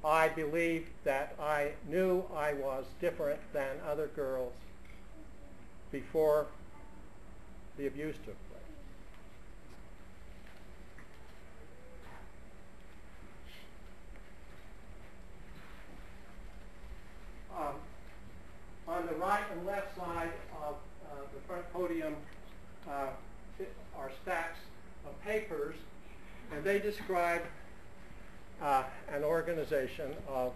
I believed that I knew I was different than other girls before the abuse took place. On the right and left side of the front podium are stacks of papers, and they describe an organization of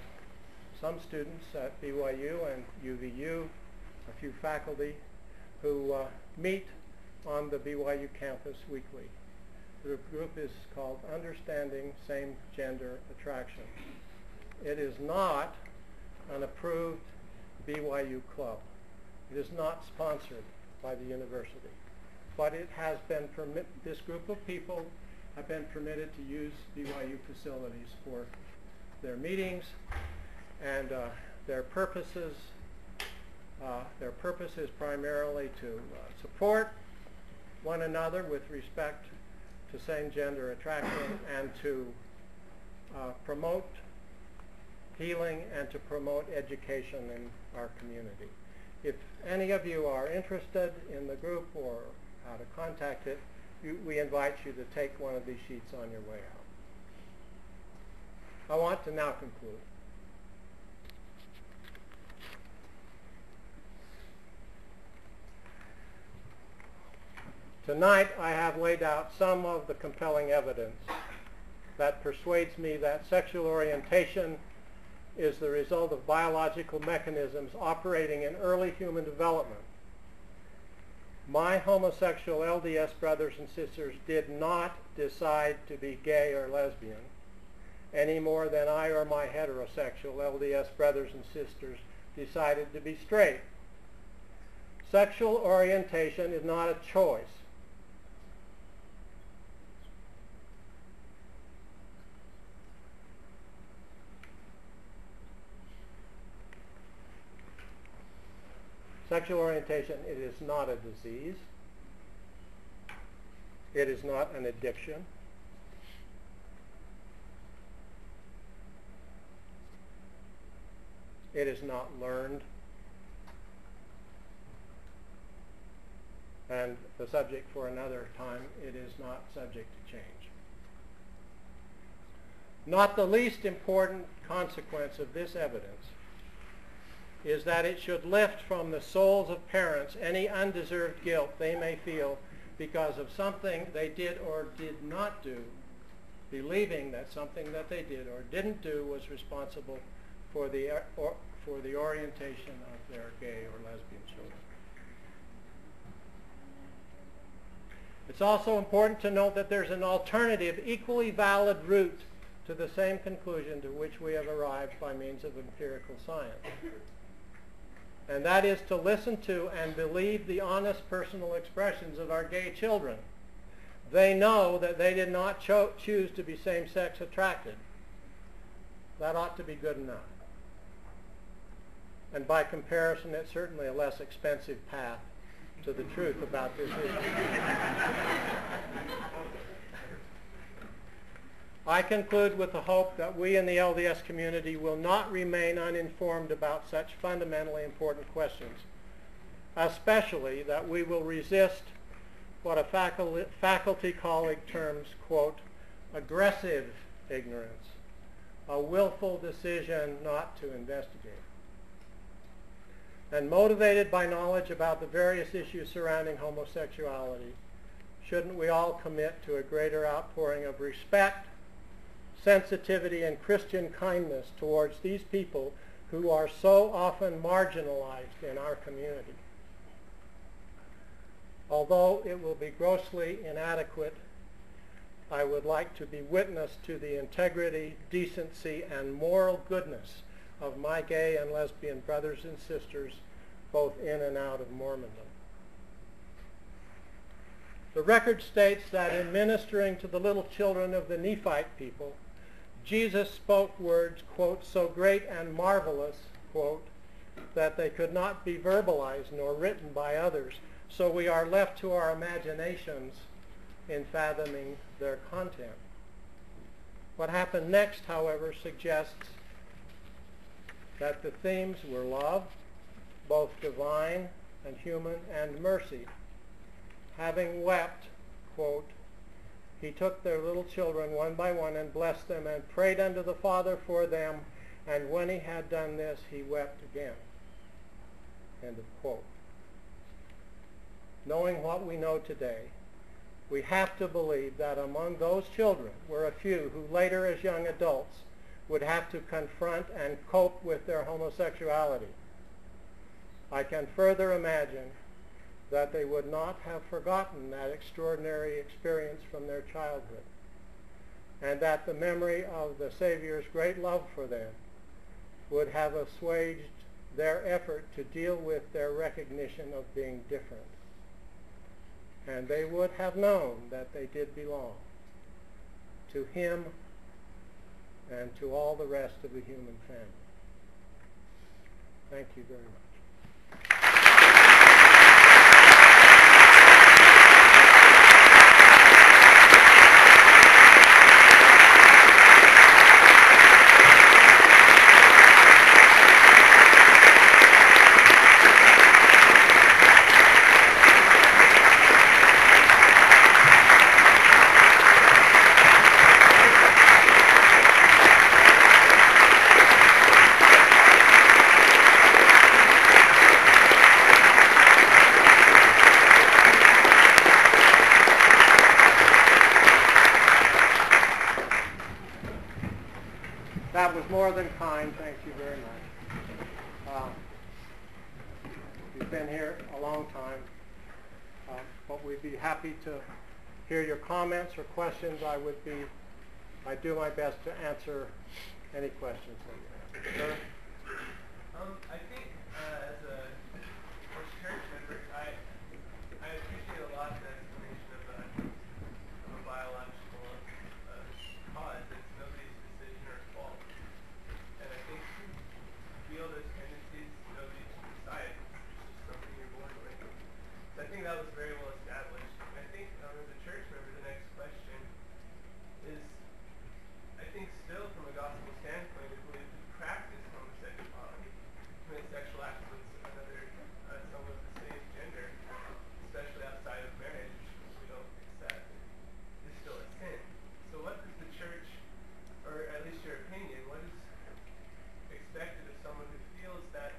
some students at BYU and UVU, a few faculty, who meet on the BYU campus weekly. The group is called Understanding Same-Gender Attraction. It is not an approved BYU club. It is not sponsored by the university, but it has been this group of people have been permitted to use BYU facilities for their meetings, and their purpose is primarily to support one another with respect to same-gender attraction and to promote healing and to promote education in our community. If any of you are interested in the group or how to contact it, we invite you to take one of these sheets on your way out. I want to now conclude. Tonight I have laid out some of the compelling evidence that persuades me that sexual orientation is the result of biological mechanisms operating in early human development. My homosexual LDS brothers and sisters did not decide to be gay or lesbian any more than I or my heterosexual LDS brothers and sisters decided to be straight. Sexual orientation is not a choice. Sexual orientation, it is not a disease. It is not an addiction. It is not learned. And the subject for another time, it is not subject to change. Not the least important consequence of this evidence is that it should lift from the souls of parents any undeserved guilt they may feel because of something they did or did not do, believing that something that they did or didn't do was responsible for the orientation of their gay or lesbian children. It's also important to note that there's an alternative, equally valid route to the same conclusion to which we have arrived by means of empirical science. And that is to listen to and believe the honest personal expressions of our gay children. They know that they did not choose to be same-sex attracted. That ought to be good enough. And by comparison, it's certainly a less expensive path to the truth about this issue. I conclude with the hope that we in the LDS community will not remain uninformed about such fundamentally important questions, especially that we will resist what a faculty colleague terms, quote, aggressive ignorance, a willful decision not to investigate. And motivated by knowledge about the various issues surrounding homosexuality, shouldn't we all commit to a greater outpouring of respect, sensitivity, and Christian kindness towards these people who are so often marginalized in our community? Although it will be grossly inadequate, I would like to be witness to the integrity, decency, and moral goodness of my gay and lesbian brothers and sisters, both in and out of Mormondom. The record states that in ministering to the little children of the Nephite people, Jesus spoke words, quote, so great and marvelous, quote, that they could not be verbalized nor written by others, so we are left to our imaginations in fathoming their content. What happened next, however, suggests that the themes were love, both divine and human, and mercy. Having wept, quote, he took their little children one by one and blessed them and prayed unto the Father for them, and when he had done this, he wept again. End of quote. Knowing what we know today, we have to believe that among those children were a few who later as young adults would have to confront and cope with their homosexuality. I can further imagine that they would not have forgotten that extraordinary experience from their childhood, and that the memory of the Savior's great love for them would have assuaged their effort to deal with their recognition of being different. And they would have known that they did belong to him and to all the rest of the human family. Thank you very much. That was more than kind. Thank you very much. You've been here a long time, but we'd be happy to hear your comments or questions. I'd do my best to answer any questions that you have. Sir? I think as a church member, I appreciate a lot the explanation of a biological cause. It's nobody's decision or fault. And I think you feel those tendencies, nobody can decide. It's just something you're born with. So I think that was very well established. And I think as a church member, the next question is, I think still from a gospel standpoint, if we practice homosexuality, commit sexual acts with another, someone of the same gender, especially outside of marriage, which we don't accept, is still a sin. So what does the church, or at least your opinion, what is expected of someone who feels that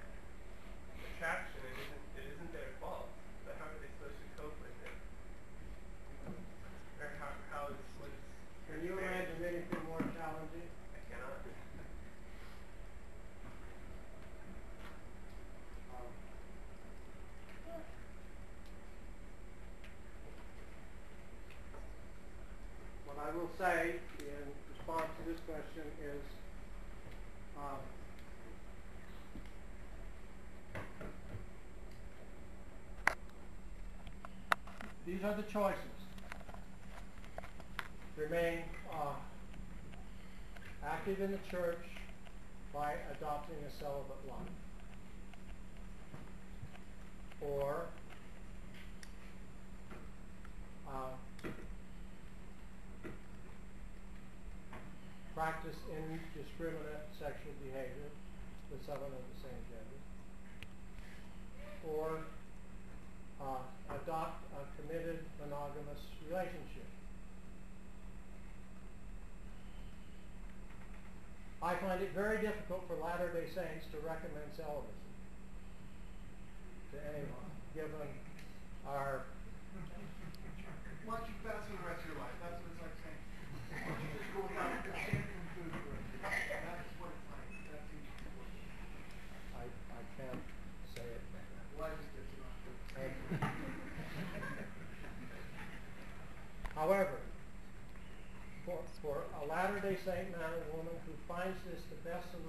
attraction and it isn't their fault, but how are they supposed to cope with it? Or what is... Can you imagine anything more challenging? I cannot. What I will say in response to this question is these are the choices. Remain active in the church by adopting a celibate life, or practice indiscriminate sexual behavior with someone of the same gender, or adopt a committed monogamous relationship. I find it very difficult for Latter-day Saints to recommend celibacy to anyone, given our... Why don't you fast for the rest of your life? That's what it's like saying. Why don't you just go without some food for it? That's what it's like. That seems to work. I can't say it. Well, I just did some. Thank you. However, for a Latter-day Saint man or woman who finds this the best solution